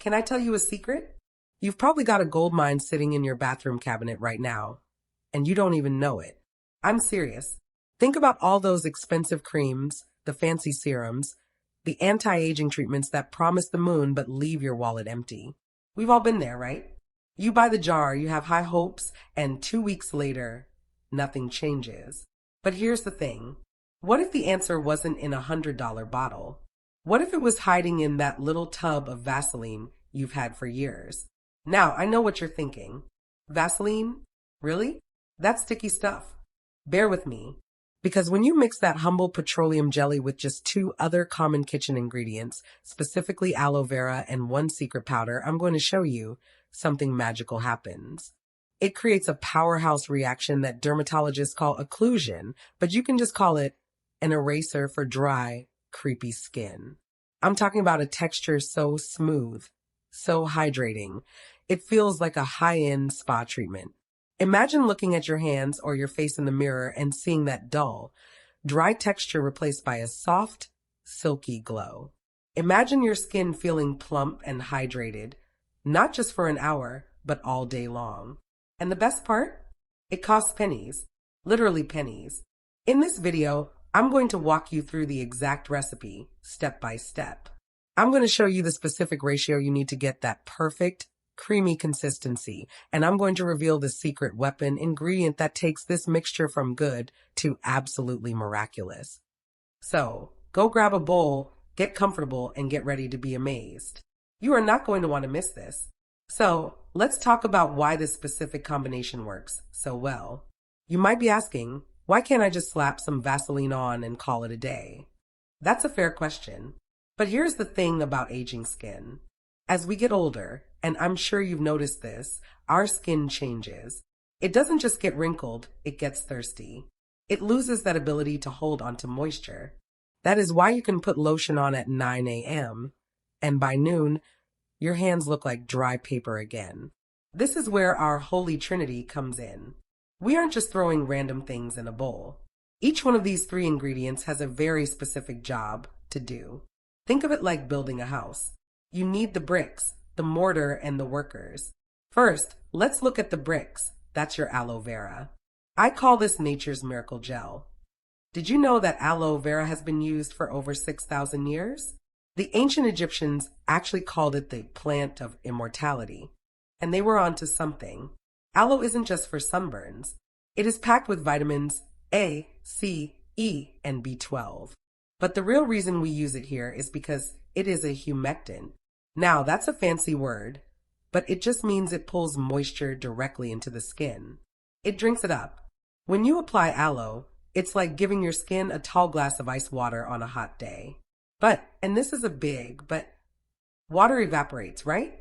can I tell you a secret? You've probably got a gold mine sitting in your bathroom cabinet right now, and you don't even know it. I'm serious. Think about all those expensive creams, the fancy serums, the anti-aging treatments that promise the moon but leave your wallet empty. We've all been there, right? You buy the jar, you have high hopes, and 2 weeks later, nothing changes. But here's the thing. What if the answer wasn't in $100 bottle? What if it was hiding in that little tub of Vaseline you've had for years? Now, I know what you're thinking. Vaseline? Really? That's sticky stuff. Bear with me. Because when you mix that humble petroleum jelly with just 2 other common kitchen ingredients, specifically aloe vera and one secret powder, I'm going to show you something magical happens. It creates a powerhouse reaction that dermatologists call occlusion, but you can just call it an eraser for dry, creepy skin. I'm talking about a texture so smooth, so hydrating. It feels like a high-end spa treatment. Imagine looking at your hands or your face in the mirror and seeing that dull, dry texture replaced by a soft, silky glow. Imagine your skin feeling plump and hydrated, not just for an hour, but all day long. And the best part? It costs pennies, literally pennies. In this video, I'm going to walk you through the exact recipe, step by step. I'm going to show you the specific ratio you need to get that perfect, creamy consistency, and I'm going to reveal the secret weapon ingredient that takes this mixture from good to absolutely miraculous. So, go grab a bowl, get comfortable, and get ready to be amazed. You are not going to want to miss this. So, let's talk about why this specific combination works so well. You might be asking, why can't I just slap some Vaseline on and call it a day? That's a fair question. But here's the thing about aging skin. As we get older, and I'm sure you've noticed this, our skin changes. It doesn't just get wrinkled, it gets thirsty. It loses that ability to hold onto moisture. That is why you can put lotion on at 9 a.m., and by noon, your hands look like dry paper again. This is where our holy trinity comes in. We aren't just throwing random things in a bowl. Each one of these 3 ingredients has a very specific job to do. Think of it like building a house. You need the bricks, the mortar, and the workers. First, let's look at the bricks. That's your aloe vera. I call this nature's miracle gel. Did you know that aloe vera has been used for over 6,000 years? The ancient Egyptians actually called it the plant of immortality, and they were onto something. Aloe isn't just for sunburns. It is packed with vitamins A, C, E, and B12. But the real reason we use it here is because it is a humectant. Now, that's a fancy word, but it just means it pulls moisture directly into the skin. It drinks it up. When you apply aloe, it's like giving your skin a tall glass of ice water on a hot day. But, and this is a big, but water evaporates, right?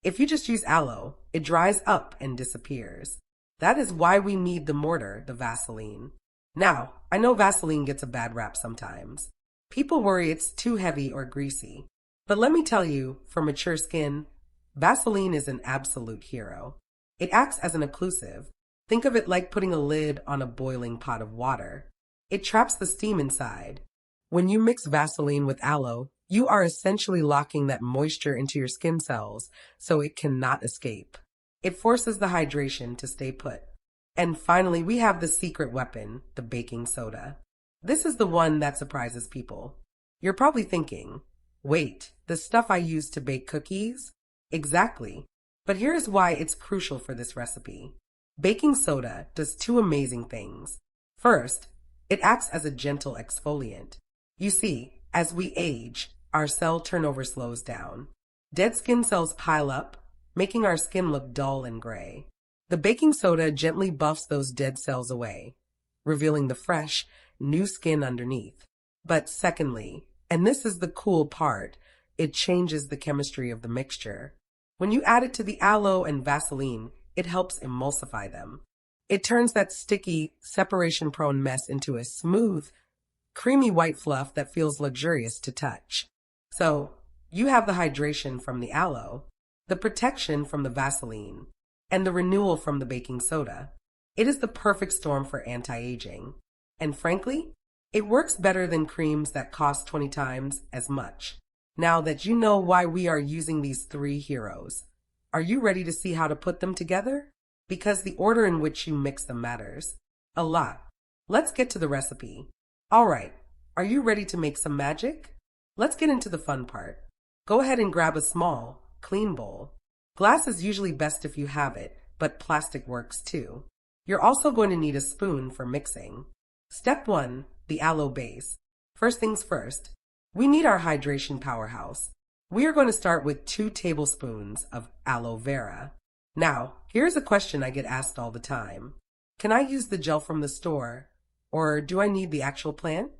If you just use aloe, it dries up and disappears. That is why we need the mortar, the Vaseline. Now, I know Vaseline gets a bad rap sometimes. People worry it's too heavy or greasy. But let me tell you, for mature skin, Vaseline is an absolute hero. It acts as an occlusive. Think of it like putting a lid on a boiling pot of water. It traps the steam inside. When you mix Vaseline with aloe, you are essentially locking that moisture into your skin cells so it cannot escape. It forces the hydration to stay put. And finally, we have the secret weapon, the baking soda. This is the one that surprises people. You're probably thinking, wait, the stuff I use to bake cookies? Exactly. But here's why it's crucial for this recipe. Baking soda does 2 amazing things. First, it acts as a gentle exfoliant. You see, as we age, our cell turnover slows down. Dead skin cells pile up, making our skin look dull and gray. The baking soda gently buffs those dead cells away, revealing the fresh, new skin underneath. But secondly, and this is the cool part, it changes the chemistry of the mixture. When you add it to the aloe and Vaseline, it helps emulsify them. It turns that sticky, separation-prone mess into a smooth, creamy white fluff that feels luxurious to touch. So, you have the hydration from the aloe, the protection from the Vaseline, and the renewal from the baking soda. It is the perfect storm for anti-aging. And frankly, it works better than creams that cost 20 times as much. Now that you know why we are using these three heroes, are you ready to see how to put them together? Because the order in which you mix them matters a lot. Let's get to the recipe. All right, are you ready to make some magic? Let's get into the fun part. Go ahead and grab a small, clean bowl. Glass is usually best if you have it, but plastic works too. You're also going to need a spoon for mixing. Step 1. The aloe base. First things first, we need our hydration powerhouse. We are going to start with 2 tablespoons of aloe vera. Now, here's a question I get asked all the time. Can I use the gel from the store, or do I need the actual plant?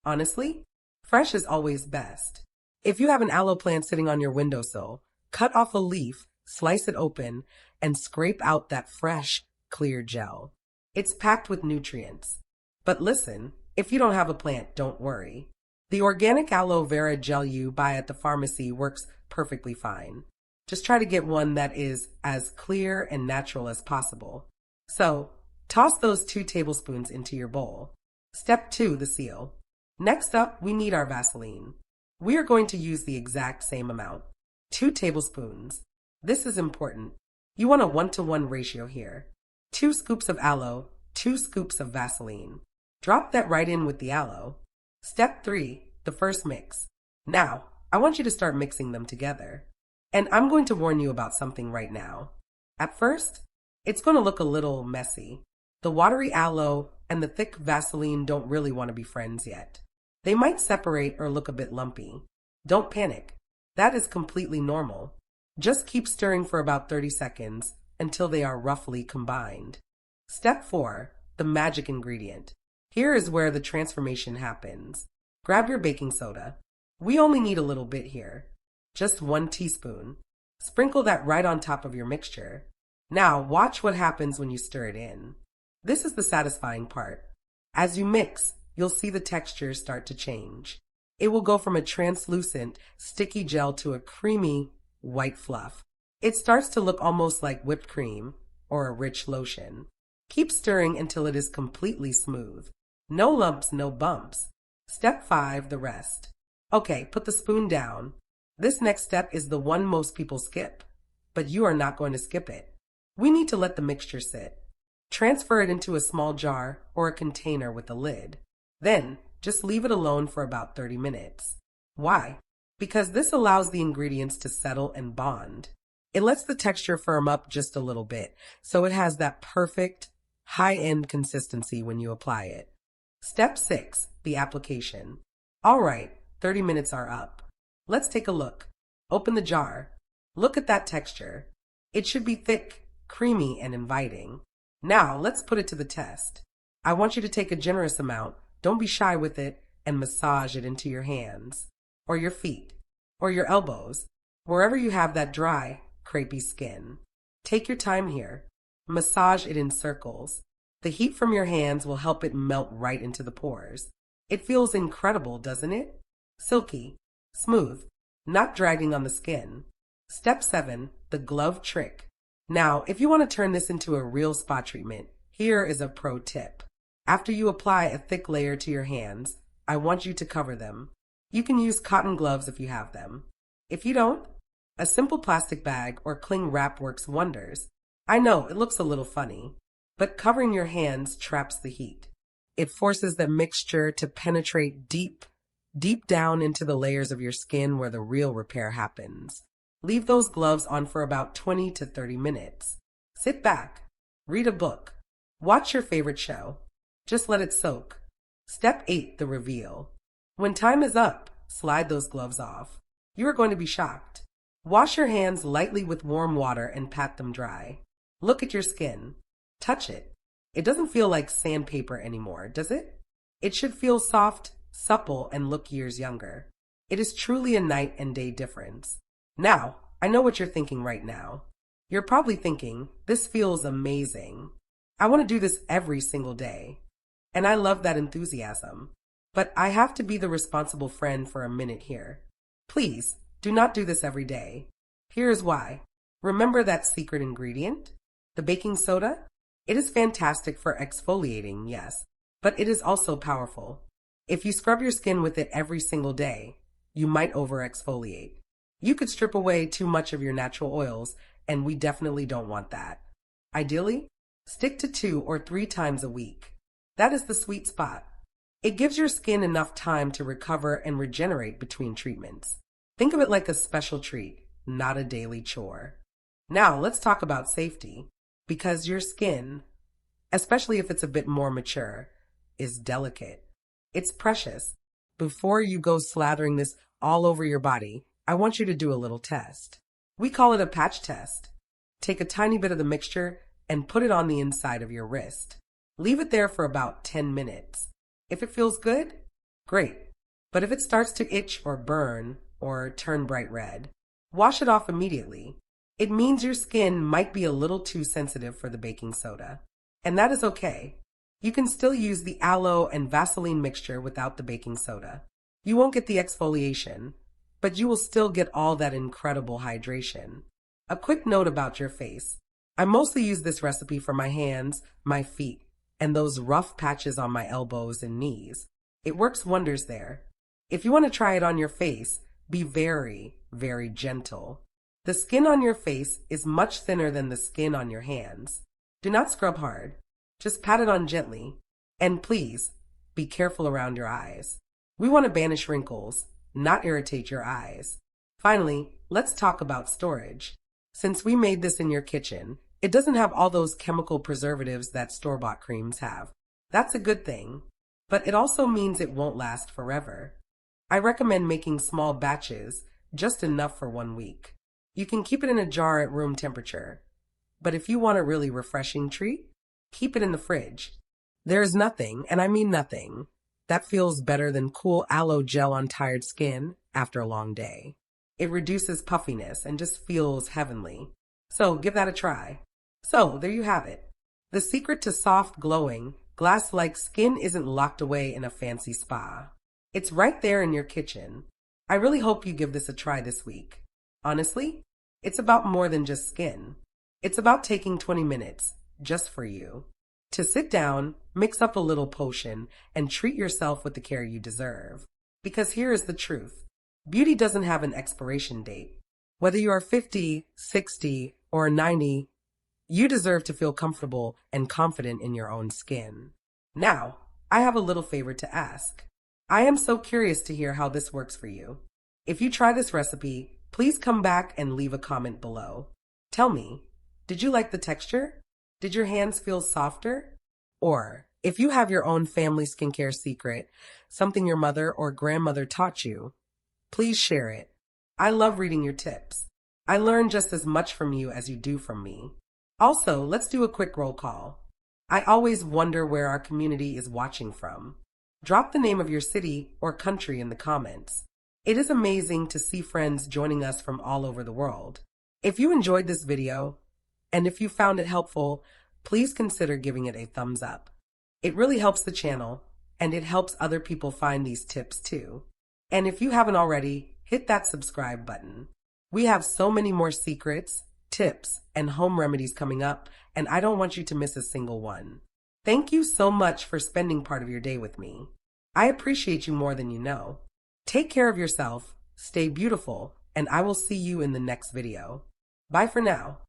Honestly, fresh is always best. If you have an aloe plant sitting on your windowsill, cut off a leaf, slice it open, and scrape out that fresh, clear gel. It's packed with nutrients. But listen, if you don't have a plant, don't worry. The organic aloe vera gel you buy at the pharmacy works perfectly fine. Just try to get one that is as clear and natural as possible. So, toss those 2 tablespoons into your bowl. Step 2, the seal. Next up, we need our Vaseline. We are going to use the exact same amount, 2 tablespoons. This is important. You want a 1-to-1 ratio here. 2 scoops of aloe, 2 scoops of Vaseline. Drop that right in with the aloe. Step 3, the first mix. Now, I want you to start mixing them together. And I'm going to warn you about something right now. At first, it's going to look a little messy. The watery aloe and the thick Vaseline don't really want to be friends yet. They might separate or look a bit lumpy. Don't panic. That is completely normal. Just keep stirring for about 30 seconds until they are roughly combined. Step 4, the magic ingredient. Here is where the transformation happens. Grab your baking soda. We only need a little bit here. Just 1 teaspoon. Sprinkle that right on top of your mixture. Now watch what happens when you stir it in. This is the satisfying part. As you mix, you'll see the texture start to change. It will go from a translucent, sticky gel to a creamy, white fluff. It starts to look almost like whipped cream or a rich lotion. Keep stirring until it is completely smooth. No lumps, no bumps. Step 5, the rest. Okay, put the spoon down. This next step is the one most people skip, but you are not going to skip it. We need to let the mixture sit. Transfer it into a small jar or a container with a lid. Then, just leave it alone for about 30 minutes. Why? Because this allows the ingredients to settle and bond. It lets the texture firm up just a little bit, so it has that perfect, high-end consistency when you apply it. Step 6, the application. All right, 30 minutes are up. Let's take a look. Open the jar. Look at that texture. It should be thick, creamy, and inviting. Now, let's put it to the test. I want you to take a generous amount, don't be shy with it, and massage it into your hands, or your feet, or your elbows, wherever you have that dry, crepey skin. Take your time here. Massage it in circles. The heat from your hands will help it melt right into the pores. It feels incredible, doesn't it? Silky, smooth, not dragging on the skin. Step 7, the glove trick. Now, if you want to turn this into a real spa treatment, here is a pro tip. After you apply a thick layer to your hands, I want you to cover them. You can use cotton gloves if you have them. If you don't, a simple plastic bag or cling wrap works wonders. I know it looks a little funny, but covering your hands traps the heat. It forces the mixture to penetrate deep down into the layers of your skin where the real repair happens. Leave those gloves on for about 20 to 30 minutes. Sit back, read a book, watch your favorite show. Just let it soak. Step 8, the reveal. When time is up, slide those gloves off. You are going to be shocked. Wash your hands lightly with warm water and pat them dry. Look at your skin. Touch it. It doesn't feel like sandpaper anymore, does it? It should feel soft, supple, and look years younger. It is truly a night and day difference. Now, I know what you're thinking right now. You're probably thinking, this feels amazing. I want to do this every single day. And I love that enthusiasm. But I have to be the responsible friend for a minute here. Please, do not do this every day. Here is why. Remember that secret ingredient? The baking soda? It is fantastic for exfoliating, yes, but it is also powerful. If you scrub your skin with it every single day, you might over-exfoliate. You could strip away too much of your natural oils, and we definitely don't want that. Ideally, stick to 2 or 3 times a week. That is the sweet spot. It gives your skin enough time to recover and regenerate between treatments. Think of it like a special treat, not a daily chore. Now, let's talk about safety, because your skin, especially if it's a bit more mature, is delicate. It's precious. Before you go slathering this all over your body, I want you to do a little test. We call it a patch test. Take a tiny bit of the mixture and put it on the inside of your wrist. Leave it there for about 10 minutes. If it feels good, great. But if it starts to itch or burn or turn bright red, wash it off immediately. It means your skin might be a little too sensitive for the baking soda. And that is okay. You can still use the Aloe and Vaseline mixture without the baking soda. You won't get the exfoliation, but you will still get all that incredible hydration. A quick note about your face. I mostly use this recipe for my hands, my feet, and those rough patches on my elbows and knees. It works wonders there. If you want to try it on your face, be very, very gentle. The skin on your face is much thinner than the skin on your hands. Do not scrub hard. Just pat it on gently. And please, be careful around your eyes. We want to banish wrinkles, not irritate your eyes. Finally, let's talk about storage. Since we made this in your kitchen, it doesn't have all those chemical preservatives that store-bought creams have. That's a good thing, but it also means it won't last forever. I recommend making small batches, just enough for 1 week. You can keep it in a jar at room temperature, but if you want a really refreshing treat, keep it in the fridge. There's nothing, and I mean nothing, that feels better than cool aloe gel on tired skin after a long day. It reduces puffiness and just feels heavenly. So give that a try. So there you have it. The secret to soft, glowing, glass-like skin isn't locked away in a fancy spa. It's right there in your kitchen. I really hope you give this a try this week. Honestly, it's about more than just skin. It's about taking 20 minutes, just for you, to sit down, mix up a little potion, and treat yourself with the care you deserve. Because here is the truth. Beauty doesn't have an expiration date. Whether you are 50, 60, or 90, you deserve to feel comfortable and confident in your own skin. Now, I have a little favor to ask. I am so curious to hear how this works for you. If you try this recipe, please come back and leave a comment below. Tell me, did you like the texture? Did your hands feel softer? Or, if you have your own family skincare secret, something your mother or grandmother taught you, please share it. I love reading your tips. I learn just as much from you as you do from me. Also, let's do a quick roll call. I always wonder where our community is watching from. Drop the name of your city or country in the comments. It is amazing to see friends joining us from all over the world. If you enjoyed this video, and if you found it helpful, please consider giving it a thumbs up. It really helps the channel, and it helps other people find these tips too. And if you haven't already, hit that subscribe button. We have so many more secrets, tips, and home remedies coming up, and I don't want you to miss a single one. Thank you so much for spending part of your day with me. I appreciate you more than you know. Take care of yourself, stay beautiful, and I will see you in the next video. Bye for now.